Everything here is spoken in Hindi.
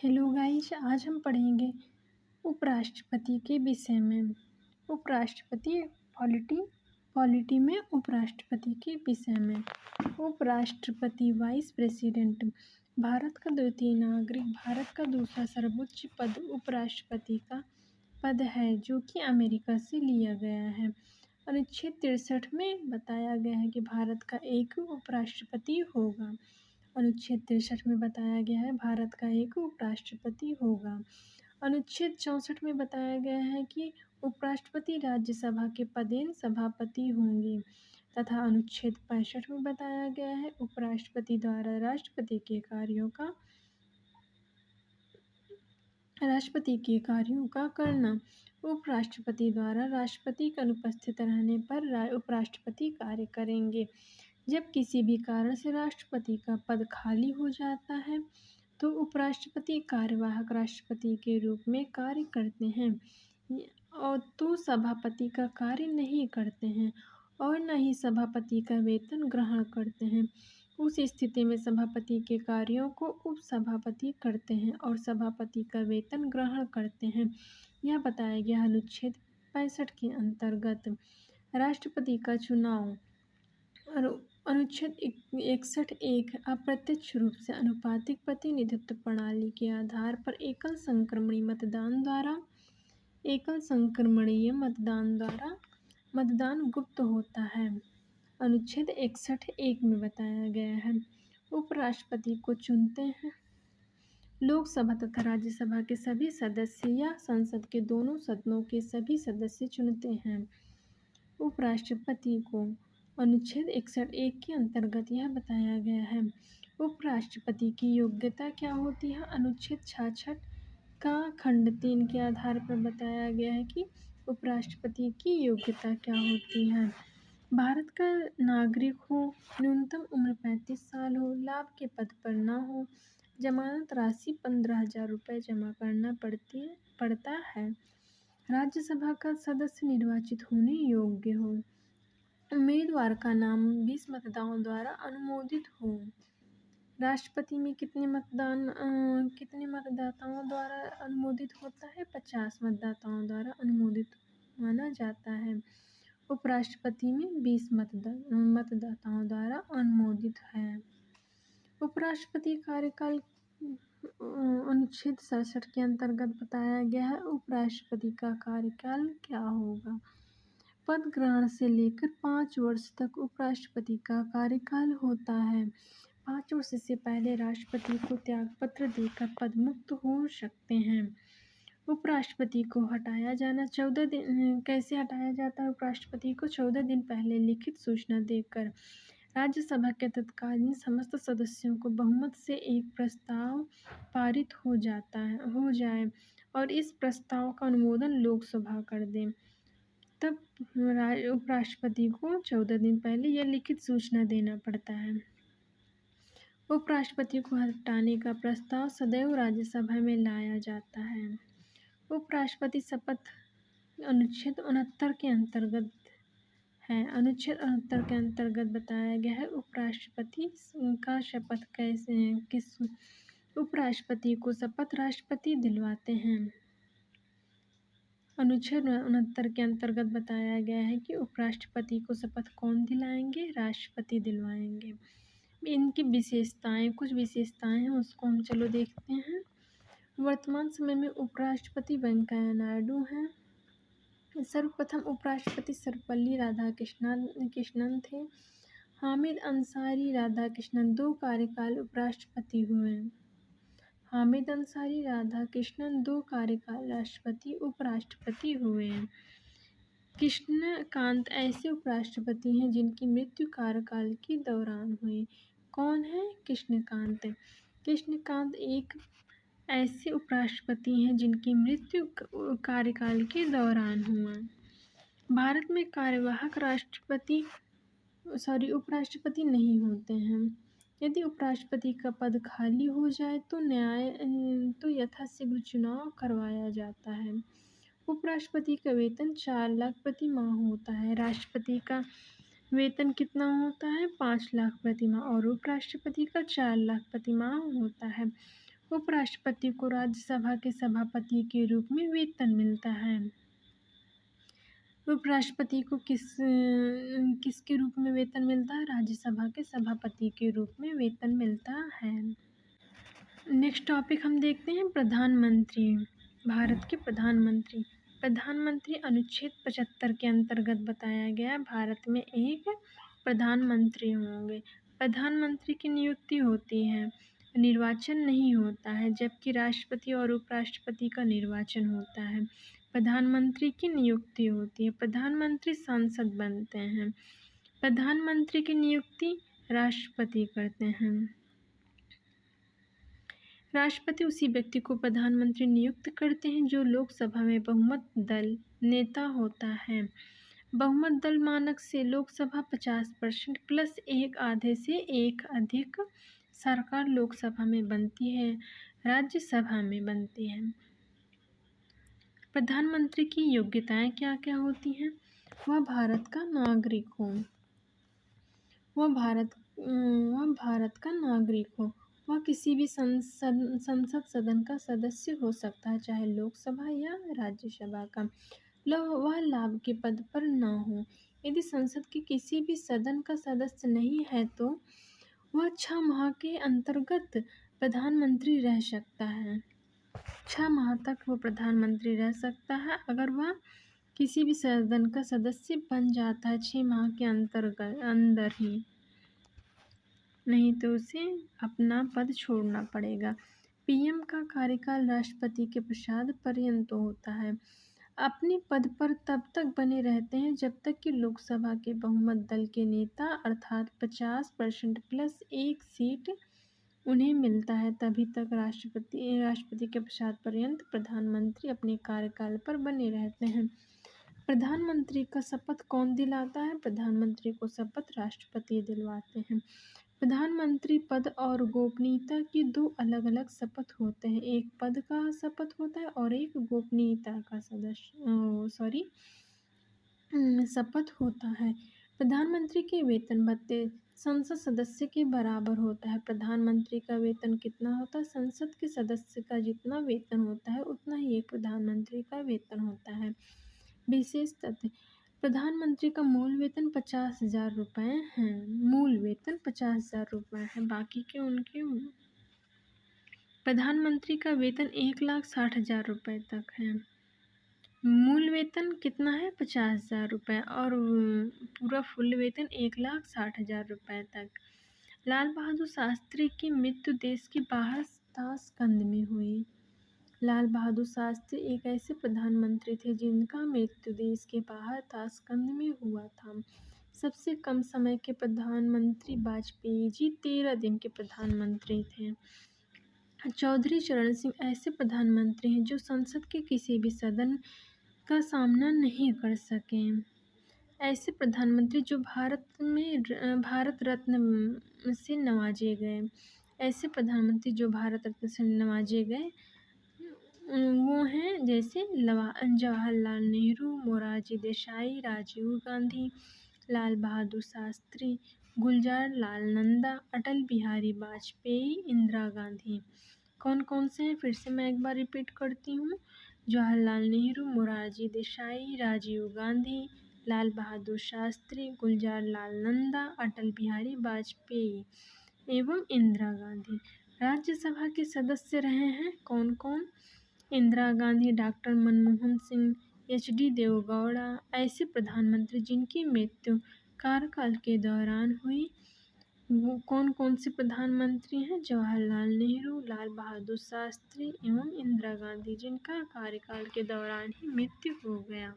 हेलो गाइस, आज हम पढ़ेंगे उपराष्ट्रपति के विषय में। उपराष्ट्रपति पॉलिटी पॉलिटी में उपराष्ट्रपति के विषय में। उपराष्ट्रपति वाइस प्रेसिडेंट भारत का द्वितीय नागरिक, भारत का दूसरा सर्वोच्च पद उपराष्ट्रपति का पद है, जो कि अमेरिका से लिया गया है। अनुच्छेद 63 में बताया गया है कि भारत का एक उपराष्ट्रपति होगा। अनुच्छेद 63 में बताया गया है भारत का एक उपराष्ट्रपति होगा। अनुच्छेद 64 में बताया गया है कि उपराष्ट्रपति राज्यसभा के पदेन सभापति होंगे तथा अनुच्छेद 65 में बताया गया है उपराष्ट्रपति द्वारा राष्ट्रपति के कार्यों का करना। उपराष्ट्रपति द्वारा राष्ट्रपति के अनुपस्थित रहने पर उपराष्ट्रपति कार्य करेंगे। जब किसी भी कारण से राष्ट्रपति का पद खाली हो जाता है तो उपराष्ट्रपति कार्यवाहक राष्ट्रपति के रूप में कार्य करते हैं और तो सभापति का कार्य नहीं करते हैं और न ही सभापति का वेतन ग्रहण करते हैं। उस स्थिति में सभापति के कार्यों को उपसभापति करते हैं और सभापति का वेतन ग्रहण करते हैं। यह बताया गया अनुच्छेद 65 के अंतर्गत। राष्ट्रपति का चुनाव अनुच्छेद 61 अप्रत्यक्ष रूप से अनुपातिक प्रतिनिधित्व प्रणाली के आधार पर एकल संक्रमणीय मतदान द्वारा मतदान गुप्त होता है। अनुच्छेद 61(1) में बताया गया है उपराष्ट्रपति को चुनते हैं लोकसभा तथा राज्यसभा के सभी सदस्य या संसद के दोनों सदनों के सभी सदस्य चुनते हैं। उपराष्ट्रपति को अनुच्छेद 61(1) के अंतर्गत यह बताया गया है उपराष्ट्रपति की योग्यता क्या होती है। अनुच्छेद 66 का खंड 3 के आधार पर बताया गया है कि उपराष्ट्रपति की योग्यता क्या होती है। भारत का नागरिक हो, न्यूनतम उम्र 35 साल हो, लाभ के पद पर न हो, जमानत राशि 15,000 रुपये जमा करना पड़ता है, राज्यसभा का सदस्य निर्वाचित होने योग्य हो, उम्मीदवार का नाम 20 मतदाताओं द्वारा अनुमोदित हो। राष्ट्रपति में कितने मतदाताओं द्वारा अनुमोदित होता है? 50 मतदाताओं द्वारा अनुमोदित माना जाता है। उपराष्ट्रपति में 20 मतदाताओं द्वारा अनुमोदित है। उपराष्ट्रपति कार्यकाल अनुच्छेद 67 के अंतर्गत बताया गया है उपराष्ट्रपति का कार्यकाल क्या होगा। पद ग्रहण से लेकर 5 वर्ष तक उपराष्ट्रपति का कार्यकाल होता है। 5 वर्ष से पहले राष्ट्रपति को त्यागपत्र देकर पद मुक्त हो सकते हैं। उपराष्ट्रपति को हटाया जाना 14 दिन कैसे हटाया जाता है? उपराष्ट्रपति को 14 दिन पहले लिखित सूचना देकर राज्यसभा के तत्कालीन समस्त सदस्यों को बहुमत से एक प्रस्ताव पारित हो जाए और इस प्रस्ताव का अनुमोदन लोकसभा कर दे, तब उपराष्ट्रपति को 14 दिन पहले यह लिखित सूचना देना पड़ता है। उपराष्ट्रपति को हटाने का प्रस्ताव सदैव राज्यसभा में लाया जाता है। उपराष्ट्रपति शपथ अनुच्छेद 69 के अंतर्गत है। अनुच्छेद 69 के अंतर्गत बताया गया है उपराष्ट्रपति का शपथ किस उपराष्ट्रपति को शपथ राष्ट्रपति दिलवाते हैं। अनुच्छेद 69 के अंतर्गत बताया गया है कि उपराष्ट्रपति को शपथ कौन दिलाएंगे? राष्ट्रपति दिलवाएंगे। इनकी कुछ विशेषताएं हैं, उसको हम चलो देखते हैं। वर्तमान समय में उपराष्ट्रपति वेंकैया नायडू हैं। सर्वप्रथम उपराष्ट्रपति सर्वपल्ली राधाकृष्णन थे। हामिद अंसारी राधाकृष्णन 2 कार्यकाल उपराष्ट्रपति हुए। हामिद अंसारी राधाकृष्णन 2 कार्यकाल राष्ट्रपति उपराष्ट्रपति हुए। कृष्णकांत ऐसे उपराष्ट्रपति हैं जिनकी मृत्यु कार्यकाल के दौरान हुई। कौन है कृष्णकांत? कृष्णकांत एक ऐसे उपराष्ट्रपति हैं जिनकी मृत्यु कार्यकाल के दौरान हुआ। भारत में कार्यवाहक उपराष्ट्रपति नहीं होते हैं। यदि उपराष्ट्रपति का पद खाली हो जाए तो यथाशीघ्र चुनाव करवाया जाता है। उपराष्ट्रपति का वेतन 4 लाख प्रति माह होता है। राष्ट्रपति का वेतन कितना होता है? 5 लाख प्रति माह और उपराष्ट्रपति का 4 लाख प्रति माह होता है। उपराष्ट्रपति को राज्यसभा के सभापति के रूप में वेतन मिलता है। उपराष्ट्रपति को किसके रूप में वेतन मिलता है? राज्यसभा के सभापति के रूप में वेतन मिलता है। नेक्स्ट टॉपिक हम देखते हैं प्रधानमंत्री। भारत के प्रधानमंत्री। प्रधानमंत्री अनुच्छेद 75 के अंतर्गत बताया गया है भारत में एक प्रधानमंत्री होंगे। प्रधानमंत्री की नियुक्ति होती है, निर्वाचन नहीं होता है, जबकि राष्ट्रपति और उपराष्ट्रपति का निर्वाचन होता है। प्रधानमंत्री की नियुक्ति होती है, प्रधानमंत्री सांसद बनते हैं। प्रधानमंत्री की नियुक्ति राष्ट्रपति करते हैं। राष्ट्रपति उसी व्यक्ति को प्रधानमंत्री नियुक्त करते हैं जो लोकसभा में बहुमत दल नेता होता है। बहुमत दल मानक से लोकसभा 50% प्लस एक आधे से एक अधिक सरकार लोकसभा में बनती है, राज्यसभा में बनती है। प्रधानमंत्री की योग्यताएं क्या क्या होती हैं? वह भारत का नागरिक हो, वह भारत का नागरिक हो, वह किसी भी संसद सदन का सदस्य हो सकता है, चाहे लोकसभा या राज्यसभा का। वह लाभ के पद पर न हो। यदि संसद के किसी भी सदन का सदस्य नहीं है तो वह 6 माह के अंतर्गत प्रधानमंत्री रह सकता है। 6 माह तक वो प्रधानमंत्री रह सकता है। अगर वह किसी भी सदन का सदस्य बन जाता है 6 माह के अंदर ही, नहीं तो उसे अपना पद छोड़ना पड़ेगा। पीएम का कार्यकाल राष्ट्रपति के प्रसाद पर्यंत होता है। अपने पद पर तब तक बने रहते हैं जब तक कि लोकसभा के बहुमत दल के नेता अर्थात 50% प्लस एक सीट उन्हें मिलता है, तभी तक राष्ट्रपति के प्रसाद पर्यंत प्रधानमंत्री अपने कार्यकाल पर बने रहते हैं। प्रधानमंत्री का शपथ कौन दिलाता है? प्रधानमंत्री को शपथ राष्ट्रपति दिलवाते हैं। प्रधानमंत्री पद और गोपनीयता के 2 अलग अलग शपथ होते हैं। एक पद का शपथ होता है और एक गोपनीयता का शपथ होता है। प्रधानमंत्री के वेतन भत्ते संसद सदस्य के बराबर होता है। प्रधानमंत्री का वेतन कितना होता है? संसद के सदस्य का जितना वेतन होता है उतना ही एक प्रधानमंत्री का वेतन होता है। विशेष तथ्य: प्रधानमंत्री का मूल वेतन 50,000 रुपये है। मूल वेतन 50,000 रुपये है। बाकी के उनके प्रधानमंत्री का वेतन 1,60,000 रुपये तक है। मूल वेतन कितना है? 50,000 रुपये और पूरा फुल वेतन 1,60,000 रुपये तक। लाल बहादुर शास्त्री की मृत्यु देश के बाहर ताशकंद में हुई। लाल बहादुर शास्त्री एक ऐसे प्रधानमंत्री थे जिनका मृत्यु देश के बाहर ताशकंद में हुआ था। सबसे कम समय के प्रधानमंत्री वाजपेयी जी 13 दिन के प्रधानमंत्री थे। चौधरी चरण सिंह ऐसे प्रधानमंत्री हैं जो संसद के किसी भी सदन का सामना नहीं कर सके। ऐसे प्रधानमंत्री जो भारत रत्न से नवाजे गए। ऐसे प्रधानमंत्री जो भारत रत्न से नवाजे गए वो हैं जैसे जवाहरलाल नेहरू, मोरारजी देसाई, राजीव गांधी, लाल बहादुर शास्त्री, गुलजार लाल नंदा, अटल बिहारी वाजपेयी, इंदिरा गांधी। कौन कौन से हैं? फिर से मैं एक बार रिपीट करती हूँ। जवाहरलाल नेहरू, मोरारजी देसाई, राजीव गांधी, लाल बहादुर शास्त्री, गुलजार लाल नंदा, अटल बिहारी वाजपेयी एवं इंदिरा गांधी। राज्यसभा के सदस्य रहे हैं कौन कौन? Indira Gandhi, doctor Manmohan Singh, H D. देवेगौड़ा। ऐसे प्रधानमंत्री जिनकी मृत्यु कार्यकाल के दौरान हुई वो कौन कौन से प्रधानमंत्री हैं? जवाहरलाल नेहरू, लाल बहादुर शास्त्री एवं इंदिरा गांधी, जिनका कार्यकाल के दौरान ही मृत्यु हो गया।